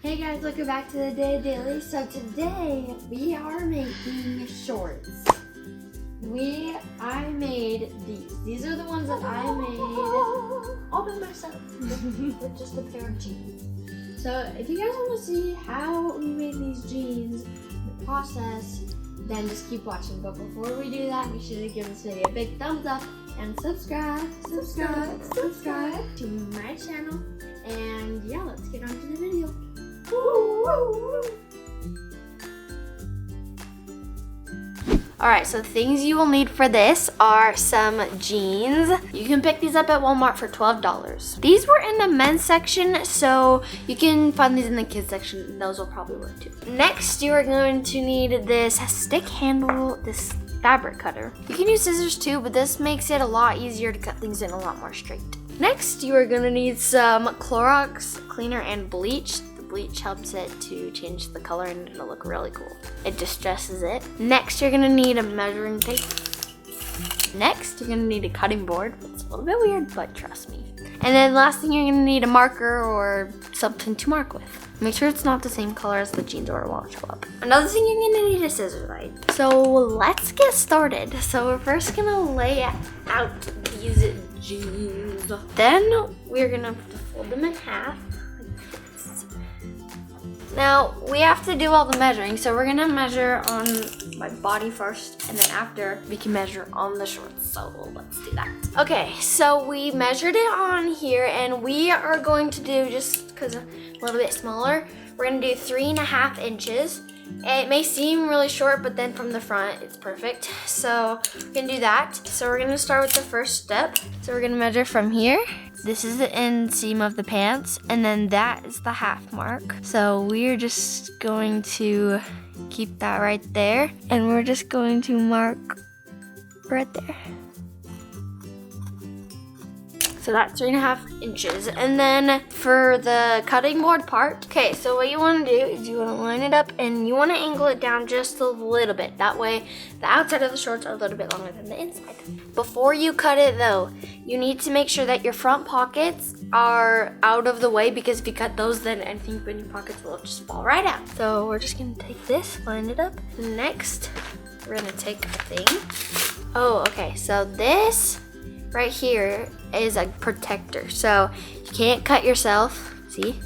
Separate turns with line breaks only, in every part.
Hey guys, welcome back to the Day Daily. So today we are making shorts. I made these. These are the ones that I made all by myself with just a pair of jeans. So if you guys want to see how we made these jeans, the process, then just keep watching. But before we do that, make sure to give this video a big thumbs up and subscribe to my channel. And yeah, let's get on to the video. Alright, so things you will need for this are some jeans. You can pick these up at Walmart for $12. These were in the men's section, so you can find these in the kids section. Those will probably work too. Next, you are going to need this stick handle, this fabric cutter. You can use scissors too, but this makes it a lot easier to cut things in a lot more straight. Next, you are gonna need some Clorox cleaner and bleach. The bleach helps it to change the color and it'll look really cool. It distresses it. Next, you're gonna need a measuring tape. Next, you're gonna need a cutting board. It's a little bit weird, but trust me. And then last thing, you're gonna need a marker or something to mark with. Make sure it's not the same color as the jeans or it won't show up. Another thing you're gonna need is scissors, right? So let's get started. So we're first gonna lay out these jeans. Then we're gonna have to fold them in half like this. Now we have to do all the measuring, so we're gonna measure on my body first, and then after we can measure on the shorts. So let's do that. Okay, so we measured it on here, and we are going to do, just because a little bit smaller, we're gonna do 3.5 inches. It may seem really short, but then from the front, it's perfect. So we're gonna do that. So we're gonna start with the first step. So we're gonna measure from here. This is the inseam of the pants, and then that is the half mark. So we're just going to keep that right there, and we're just going to mark right there. So that's 3.5 inches. And then for the cutting board part, okay, so what you wanna do is you wanna line it up and you wanna angle it down just a little bit. That way, the outside of the shorts are a little bit longer than the inside. Before you cut it though, you need to make sure that your front pockets are out of the way, because if you cut those, then anything in your pockets will just fall right out. So we're just gonna take this, line it up. Next, we're gonna take a thing. Oh, okay, so this right here is a protector, so you can't cut yourself, see?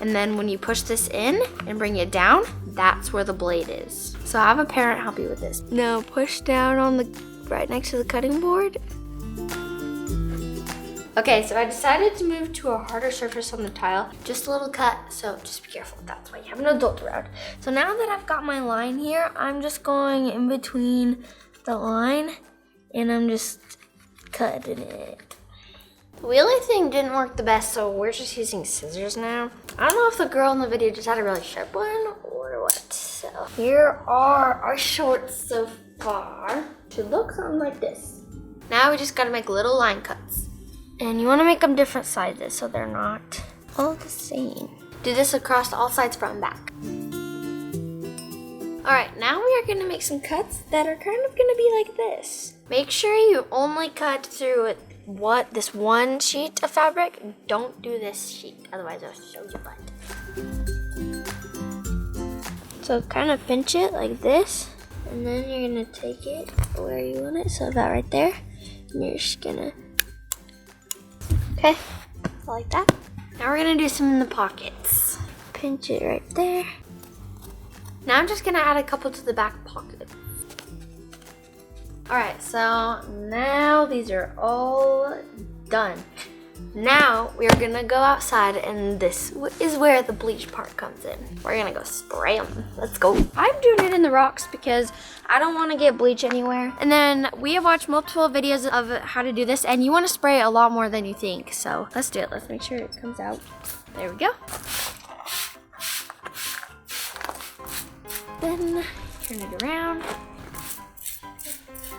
And then when you push this in and bring it down, that's where the blade is. So I have a parent help you with this. Now push down on the right next to the cutting board. Okay, so I decided to move to a harder surface on the tile, just a little cut, so just be careful. That's why you have an adult around. So now that I've got my line here, I'm just going in between the line and I'm just cutting it. The wheelie thing didn't work the best, so we're just using scissors now. I don't know if the girl in the video just had a really sharp one or what. So here are our shorts so far. Should look something like this. Now we just gotta make little line cuts. And you wanna make them different sizes so they're not all the same. Do this across all sides, front and back. All right, now we are gonna make some cuts that are kind of gonna be like this. Make sure you only cut through this one sheet of fabric. Don't do this sheet, otherwise I'll show you butt. So kind of pinch it like this, and then you're gonna take it where you want it, so about right there. And you're just gonna, okay, like that. Now we're gonna do some in the pockets. Pinch it right there. Now I'm just gonna add a couple to the back pocket. All right, so now these are all done. Now we are gonna go outside, and this is where the bleach part comes in. We're gonna go spray them. Let's go. I'm doing it in the rocks because I don't wanna get bleach anywhere. And then we have watched multiple videos of how to do this, and you wanna spray it a lot more than you think. So let's do it. Let's make sure it comes out. There we go. Then turn it around.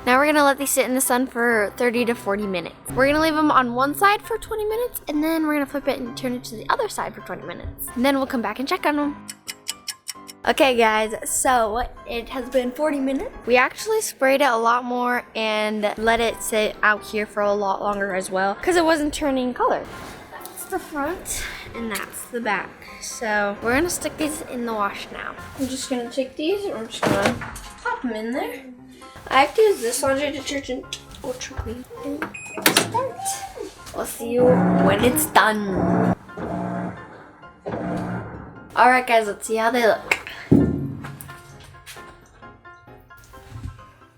Now we're gonna let these sit in the sun for 30 to 40 minutes. We're gonna leave them on one side for 20 minutes, and then we're gonna flip it and turn it to the other side for 20 minutes. And then we'll come back and check on them. Okay guys, so it has been 40 minutes. We actually sprayed it a lot more and let it sit out here for a lot longer as well, because it wasn't turning color. That's the front. and that's the back. So we're gonna stick these in the wash now. I'm just gonna take these and I'm just gonna pop them in there. I have to use this laundry detergent, Ultra Clean. And start. We'll see you when it's done. All right, guys, let's see how they look.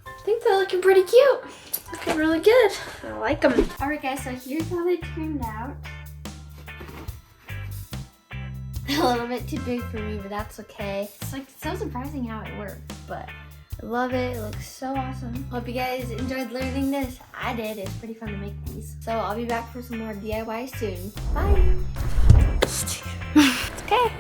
I think they're looking pretty cute. Looking really good. I like them. All right, guys, so here's how they turned out. A little bit too big for me, but that's okay. It's like so surprising how it works, but I love it. It looks so awesome. Hope you guys enjoyed learning this. I did. It's pretty fun to make these. So I'll be back for some more DIY soon. Bye. Okay.